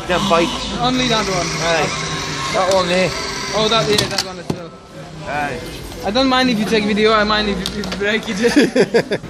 That bike. Only that one. Aye. That one there. Oh, that one as well. Aye. I don't mind if you take video, I mind if you break it.